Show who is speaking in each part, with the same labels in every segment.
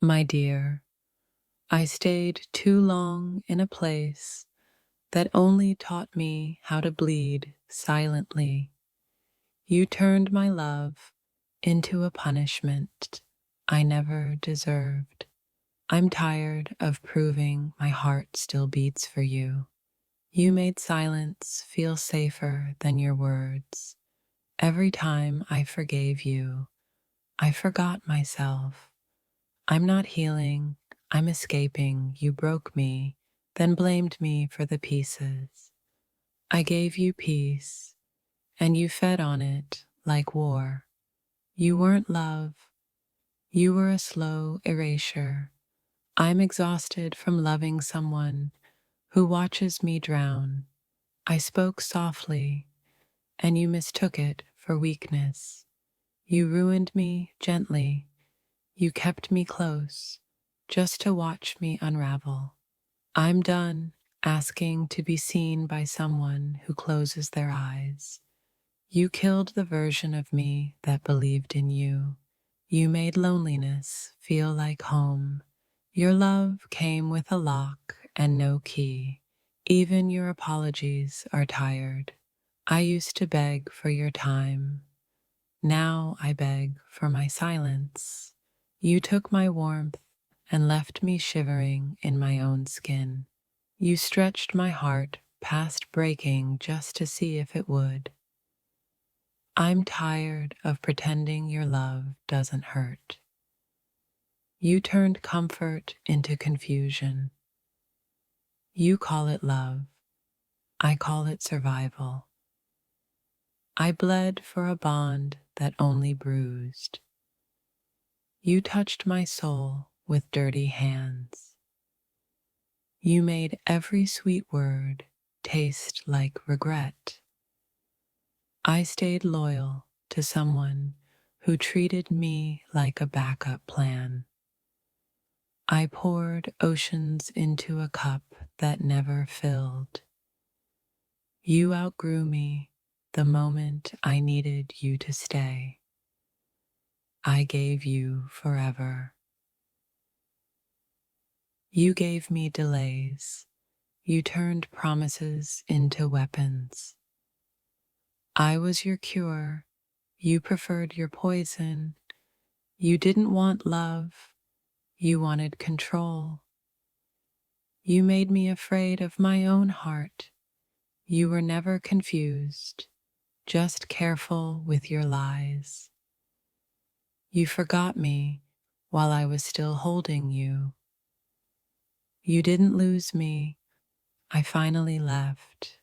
Speaker 1: My dear, I stayed too long in a place that only taught me how to bleed silently. You turned my love into a punishment I never deserved. I'm tired of proving my heart still beats for you. You made silence feel safer than your words. Every time I forgave you, I forgot myself. I'm not healing, I'm escaping. You broke me, then blamed me for the pieces. I gave you peace, and you fed on it like war. You weren't love, you were a slow erasure. I'm exhausted from loving someone who watches me drown. I spoke softly, and you mistook it for weakness. You ruined me gently. You kept me close, just to watch me unravel. I'm done asking to be seen by someone who closes their eyes. You killed the version of me that believed in you. You made loneliness feel like home. Your love came with a lock and no key. Even your apologies are tired. I used to beg for your time. Now I beg for my silence. You took my warmth and left me shivering in my own skin. You stretched my heart past breaking just to see if it would. I'm tired of pretending your love doesn't hurt. You turned comfort into confusion. You call it love. I call it survival. I bled for a bond that only bruised. You touched my soul with dirty hands. You made every sweet word taste like regret. I stayed loyal to someone who treated me like a backup plan. I poured oceans into a cup that never filled. You outgrew me the moment I needed you to stay. I gave you forever. You gave me delays. You turned promises into weapons. I was your cure. You preferred your poison. You didn't want love. You wanted control. You made me afraid of my own heart. You were never confused, just careful with your lies. You forgot me while I was still holding you. You didn't lose me. I finally left.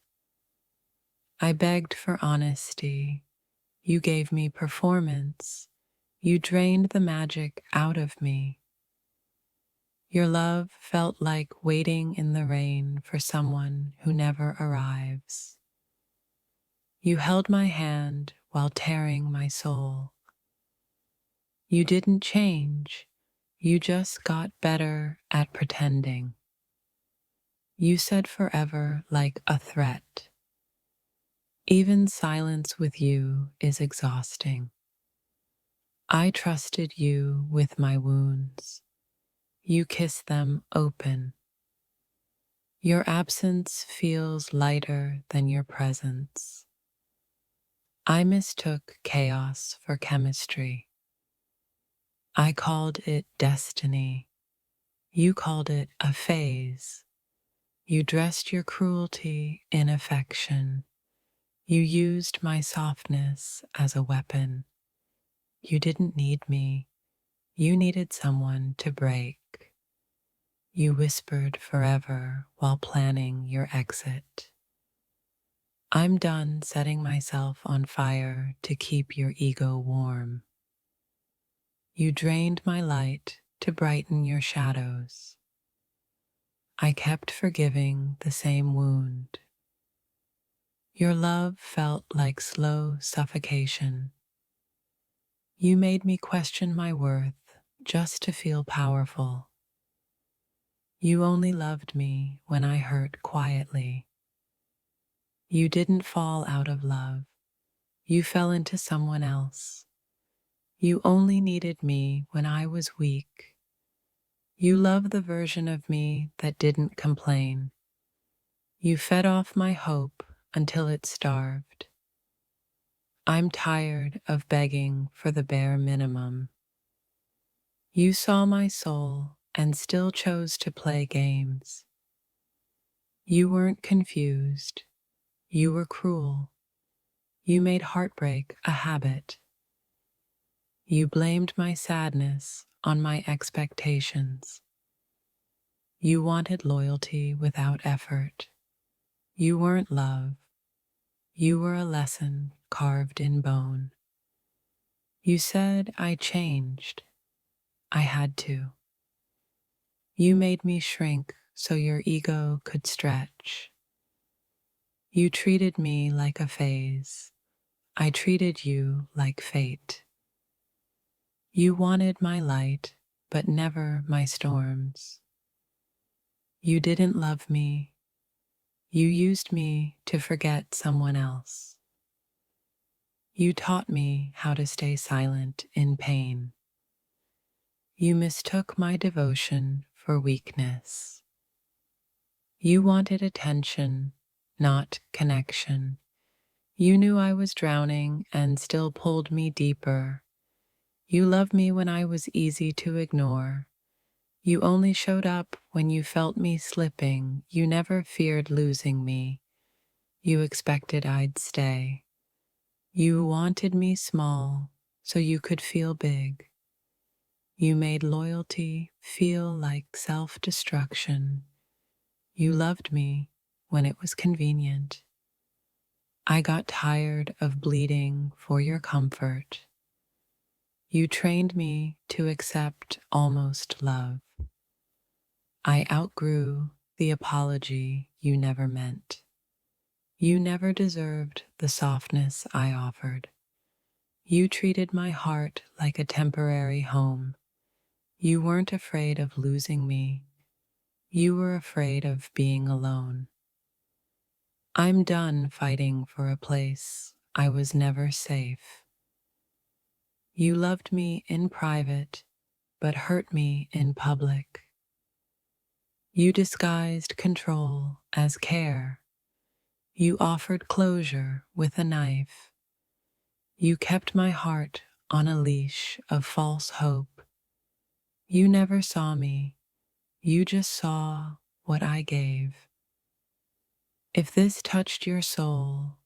Speaker 1: I begged for honesty. You gave me performance. You drained the magic out of me. Your love felt like waiting in the rain for someone who never arrives. You held my hand while tearing my soul. You didn't change. You just got better at pretending. You said forever like a threat. Even silence with you is exhausting. I trusted you with my wounds. You kissed them open. Your absence feels lighter than your presence. I mistook chaos for chemistry. I called it destiny. You called it a phase. You dressed your cruelty in affection. You used my softness as a weapon. You didn't need me. You needed someone to break. You whispered forever while planning your exit. I'm done setting myself on fire to keep your ego warm. You drained my light to brighten your shadows. I kept forgiving the same wound. Your love felt like slow suffocation. You made me question my worth just to feel powerful. You only loved me when I hurt quietly. You didn't fall out of love. You fell into someone else. You only needed me when I was weak. You love the version of me that didn't complain. You fed off my hope until it starved. I'm tired of begging for the bare minimum. You saw my soul and still chose to play games. You weren't confused. You were cruel. You made heartbreak a habit. You blamed my sadness on my expectations. You wanted loyalty without effort. You weren't love. You were a lesson carved in bone. You said I changed. I had to. You made me shrink so your ego could stretch. You treated me like a phase. I treated you like fate. You wanted my light, but never my storms. You didn't love me. You used me to forget someone else. You taught me how to stay silent in pain. You mistook my devotion for weakness. You wanted attention, not connection. You knew I was drowning and still pulled me deeper. You loved me when I was easy to ignore. You only showed up when you felt me slipping. You never feared losing me. You expected I'd stay. You wanted me small so you could feel big. You made loyalty feel like self-destruction. You loved me when it was convenient. I got tired of bleeding for your comfort. You trained me to accept almost love. I outgrew the apology you never meant. You never deserved the softness I offered. You treated my heart like a temporary home. You weren't afraid of losing me. You were afraid of being alone. I'm done fighting for a place I was never safe. You loved me in private, but hurt me in public. You disguised control as care. You offered closure with a knife. You kept my heart on a leash of false hope. You never saw me. You just saw what I gave. If this touched your soul,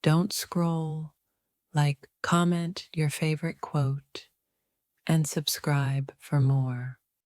Speaker 1: don't scroll, like, comment your favorite quote, and subscribe for more.